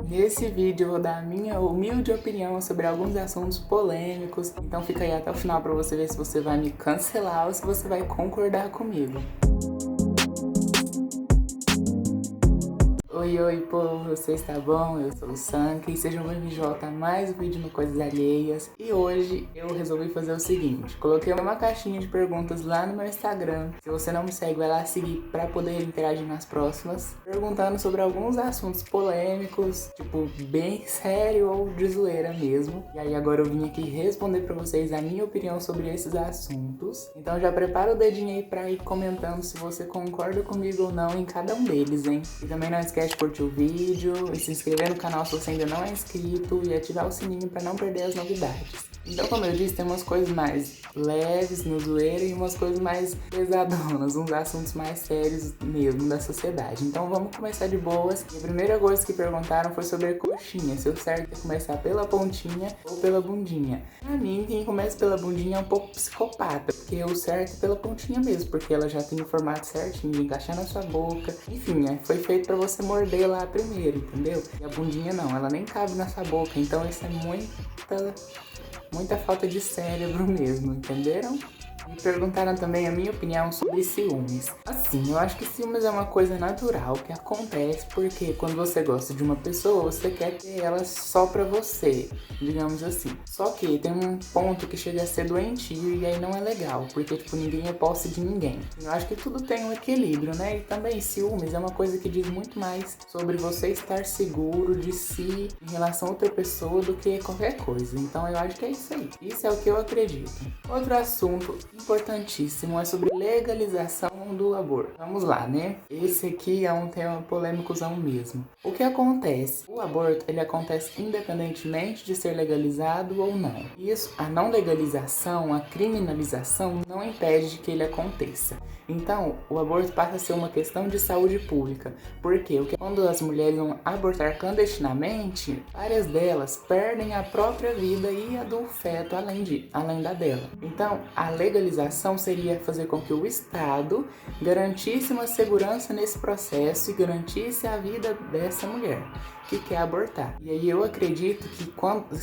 Nesse vídeo eu vou dar a minha humilde opinião sobre alguns assuntos polêmicos, então fica aí até o final pra você ver se você vai me cancelar ou se você vai concordar comigo. Oi, povo, você está bom? Eu sou o Sank e sejam bem-vindos de volta a mais um vídeo no Coisas Alheias. E hoje eu resolvi fazer o seguinte, coloquei uma caixinha de perguntas lá no meu Instagram. Se você não me segue, vai lá seguir para poder interagir nas próximas, perguntando sobre alguns assuntos polêmicos, tipo bem sério ou de zoeira mesmo. E aí agora eu vim aqui responder para vocês a minha opinião sobre esses assuntos. Então já prepara o dedinho aí para ir comentando se você concorda comigo ou não em cada um deles, hein? E também não esquece de curtir o vídeo e se inscrever no canal se você ainda não é inscrito e ativar o sininho para não perder as novidades. Então, como eu disse, tem umas coisas mais leves no zoeira e umas coisas mais pesadonas, uns assuntos mais sérios mesmo da sociedade. Então vamos começar de boas. E a primeira coisa que perguntaram foi sobre a coxinha, se o certo é começar pela pontinha ou pela bundinha. Pra mim, quem começa pela bundinha é um pouco psicopata, porque o certo é pela pontinha mesmo, porque ela já tem o formato certinho de encaixar na sua boca. Enfim, foi feito pra você morder lá primeiro, entendeu? E a bundinha não, ela nem cabe na sua boca, então isso é muita falta de cérebro mesmo, entenderam? Me perguntaram também a minha opinião sobre ciúmes. Assim, eu acho que ciúmes é uma coisa natural que acontece porque quando você gosta de uma pessoa, você quer ter ela só pra você, digamos assim. Só que tem um ponto que chega a ser doentio e aí não é legal, porque tipo, ninguém é posse de ninguém. Eu acho que tudo tem um equilíbrio, né? E também ciúmes é uma coisa que diz muito mais sobre você estar seguro de si em relação a outra pessoa do que qualquer coisa. Então eu acho que é isso aí. Isso é o que eu acredito. Outro assunto importantíssimo é sobre legalização do aborto. Vamos lá, né? Esse aqui é um tema polêmicozão mesmo. O que acontece? O aborto, ele acontece independentemente de ser legalizado ou não. Isso, a não legalização, a criminalização, não impede que ele aconteça. Então, o aborto passa a ser uma questão de saúde pública. Porque quando as mulheres vão abortar clandestinamente, várias delas perdem a própria vida e a do feto além da dela. Então, a legalização seria fazer com que o Estado garantisse uma segurança nesse processo e garantisse a vida dessa mulher que quer abortar. E aí eu acredito que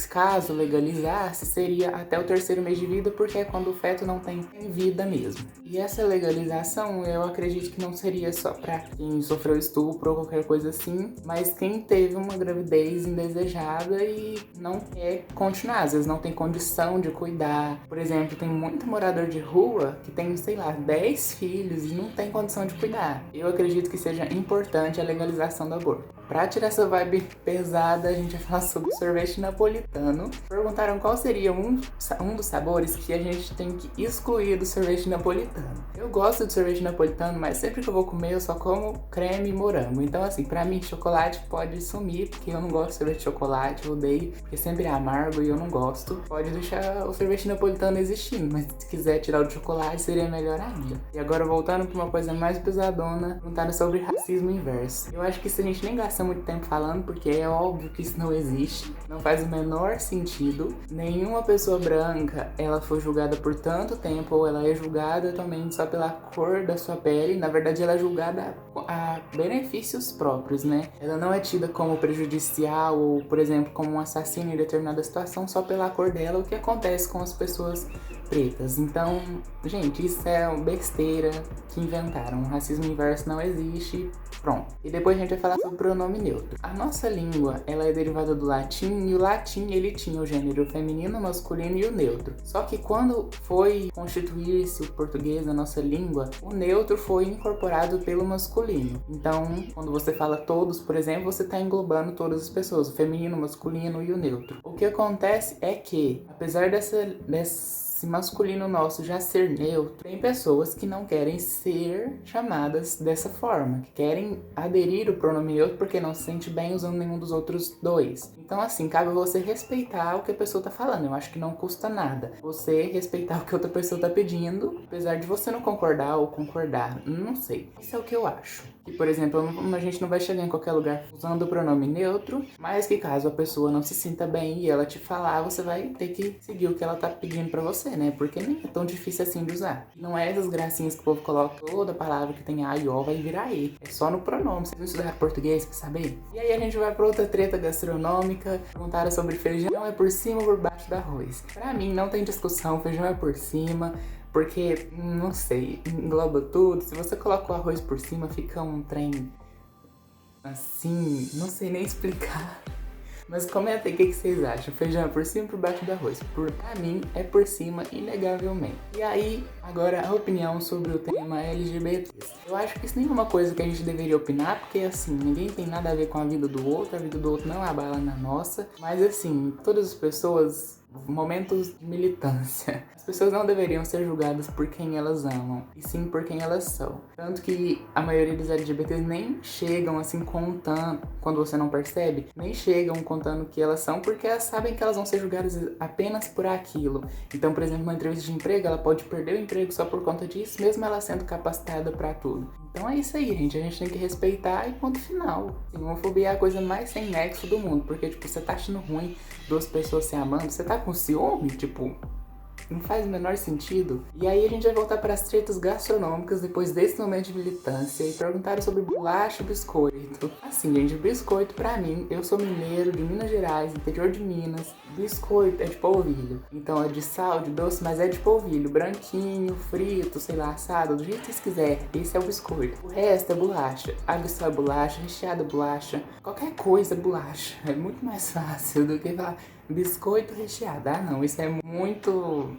caso legalizasse, seria até o 3º mês de vida, porque é quando o feto não tem vida mesmo. E essa legalização, eu acredito que não seria só para quem sofreu estupro ou qualquer coisa assim, mas quem teve uma gravidez indesejada e não quer continuar, às vezes não tem condição de cuidar. Por exemplo, tem muito morador de rua que tem, sei lá, 10 filhos e não tem condição de cuidar. Eu acredito que seja importante a legalização do aborto. Pra tirar essa vibe pesada, a gente vai falar sobre sorvete napolitano. Perguntaram qual seria um dos sabores que a gente tem que excluir do sorvete napolitano. Eu gosto de sorvete napolitano, mas sempre que eu vou comer eu só como creme e morango. Então assim, pra mim chocolate pode sumir, porque eu não gosto de sorvete de chocolate, eu odeio, porque sempre é amargo e eu não gosto. Pode deixar o sorvete napolitano existindo, mas se quiser tirar o de chocolate seria melhor ainda. E agora voltando pra uma coisa mais pesadona, perguntaram sobre racismo inverso. Eu acho que isso a gente nem gasta muito tempo falando, porque é óbvio que isso não existe, não faz o menor sentido. Nenhuma pessoa branca, ela foi julgada por tanto tempo, ou ela é julgada também só pela cor da sua pele. Na verdade, ela é julgada a benefícios próprios, né? Ela não é tida como prejudicial ou, por exemplo, como um assassino em determinada situação só pela cor dela, o que acontece com as pessoas pretas. Então, gente, isso é uma besteira que inventaram. O racismo inverso não existe. Pronto. E depois a gente vai falar sobre o pronome neutro. A nossa língua, ela é derivada do latim, e o latim, ele tinha o gênero feminino, masculino e o neutro. Só que quando foi constituir-se o português, a nossa língua, o neutro foi incorporado pelo masculino. Então, quando você fala todos, por exemplo, você está englobando todas as pessoas, o feminino, o masculino e o neutro. O que acontece é que, apesar desse masculino nosso já ser neutro, tem pessoas que não querem ser chamadas dessa forma, que querem aderir o pronome neutro porque não se sente bem usando nenhum dos outros dois. Então assim, cabe você respeitar o que a pessoa tá falando. Eu acho que não custa nada você respeitar o que outra pessoa tá pedindo, apesar de você não concordar ou concordar, não sei. Isso é o que eu acho. E, por exemplo, a gente não vai chegar em qualquer lugar usando o pronome neutro, mas que caso a pessoa não se sinta bem e ela te falar, você vai ter que seguir o que ela tá pedindo pra você. é, né? Porque nem é tão difícil assim de usar. Não é essas gracinhas que o povo coloca toda palavra que tem A e O vai virar E. É só no pronome. Vocês não estudaram português pra saber? E aí a gente vai pra outra treta gastronômica. Perguntaram sobre feijão é por cima ou por baixo do arroz. Pra mim não tem discussão, feijão é por cima. Porque, não sei, engloba tudo. Se você coloca o arroz por cima, fica um trem assim, não sei nem explicar. Mas comenta aí o que vocês acham. Feijão é por cima ou por baixo do arroz? Pra mim é por cima, inegavelmente. E aí, agora a opinião sobre o tema LGBTs. Eu acho que isso nem é uma coisa que a gente deveria opinar, porque assim, ninguém tem nada a ver com a vida do outro não abala na nossa. Mas assim, todas as pessoas, momentos de militância. As pessoas não deveriam ser julgadas por quem elas amam, e sim por quem elas são. Tanto que a maioria dos LGBTs nem chegam assim contando, quando você não percebe, nem chegam contando que elas são, porque elas sabem que elas vão ser julgadas apenas por aquilo. Então, por exemplo, uma entrevista de emprego, ela pode perder o emprego só por conta disso, mesmo ela sendo capacitada pra tudo. Então é isso aí, gente. A gente tem que respeitar e ponto final. Assim, homofobia é a coisa mais sem nexo do mundo. Porque, tipo, você tá achando ruim duas pessoas se amando, você tá com ciúme, tipo, não faz o menor sentido. E aí a gente vai voltar para as tretas gastronômicas depois desse momento de militância. E perguntaram sobre bolacha e biscoito. Assim, gente, biscoito pra mim, eu sou mineiro de Minas Gerais, interior de Minas. Biscoito é de polvilho. Então é de sal, de doce, mas é de polvilho. Branquinho, frito, sei lá, assado, do jeito que vocês quiserem. Esse é o biscoito. O resto é bolacha. Água só é bolacha, recheada é bolacha. Qualquer coisa é bolacha. É muito mais fácil do que falar biscoito recheado. Ah, não, isso é muito,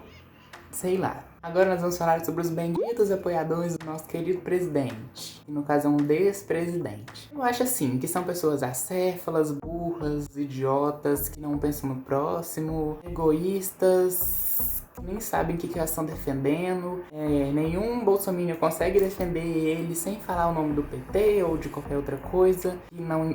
sei lá. Agora nós vamos falar sobre os benditos apoiadores do nosso querido presidente. Que no caso é um despresidente. Eu acho assim, que são pessoas acéfalas, burras, idiotas, que não pensam no próximo, egoístas, que nem sabem o que elas estão defendendo. Nenhum bolsominion consegue defender ele sem falar o nome do PT ou de qualquer outra coisa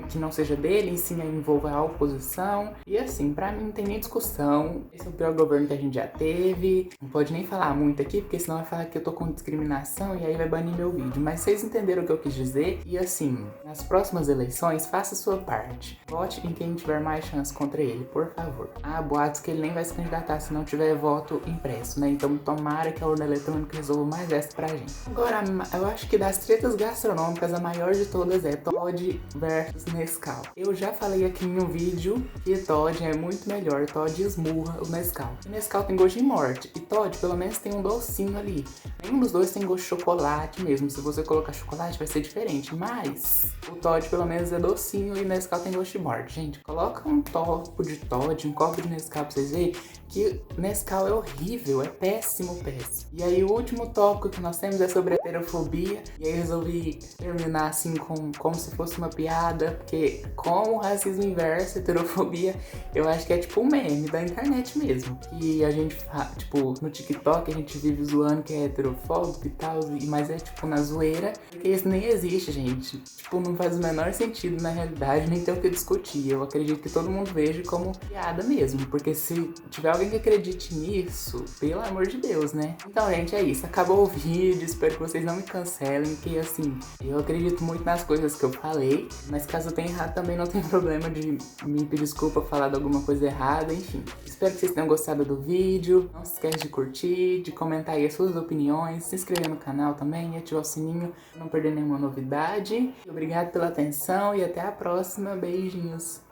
que não seja dele, e sim envolva a oposição. E assim, pra mim não tem nem discussão. Esse é o pior governo que a gente já teve. Não pode nem falar muito aqui, porque senão vai falar que eu tô com discriminação e aí vai banir meu vídeo. Mas vocês entenderam o que eu quis dizer. E assim, nas próximas eleições, faça a sua parte. Vote em quem tiver mais chance contra ele, por favor. Há boatos que ele nem vai se candidatar se não tiver voto impresso, né? Então tomara que a urna eletrônica resolva mais essa pra gente. Agora, eu acho que das tretas gastronômicas, a maior de todas é Toddy versus Nescau. Eu já falei aqui em um vídeo que Toddy é muito melhor. Toddy esmurra o Nescau. O Nescau tem gosto de morte. E Toddy, pelo menos, tem um docinho ali. Nenhum dos dois tem gosto de chocolate mesmo. Se você colocar chocolate, vai ser diferente. Mas o Toddy, pelo menos, é docinho e o Nescau tem gosto de morte. Gente, coloca um copo de Toddy, um copo de Nescau pra vocês verem que Nescau é horrível, é péssimo, péssimo. E aí o último tópico que nós temos é sobre heterofobia. E aí eu resolvi terminar assim como se fosse uma piada, porque como racismo inverso, heterofobia, eu acho que é tipo um meme da internet mesmo. Que a gente, tipo, no TikTok a gente vive zoando que é heterofóbico e tal, mas é tipo na zoeira, porque isso nem existe, gente. Tipo, não faz o menor sentido na realidade, nem tem o que discutir. Eu acredito que todo mundo veja como piada mesmo, porque se tiver alguém que acredite nisso, pelo amor de Deus, né? Então, gente, é isso. Acabou o vídeo. Espero que vocês não me cancelem, que assim, eu acredito muito nas coisas que eu falei, mas caso eu tenha errado também não tem problema de me pedir desculpa falar de alguma coisa errada, enfim. Espero que vocês tenham gostado do vídeo. Não se esquece de curtir, de comentar aí as suas opiniões, se inscrever no canal também e ativar o sininho pra não perder nenhuma novidade. Obrigado pela atenção e até a próxima. Beijinhos!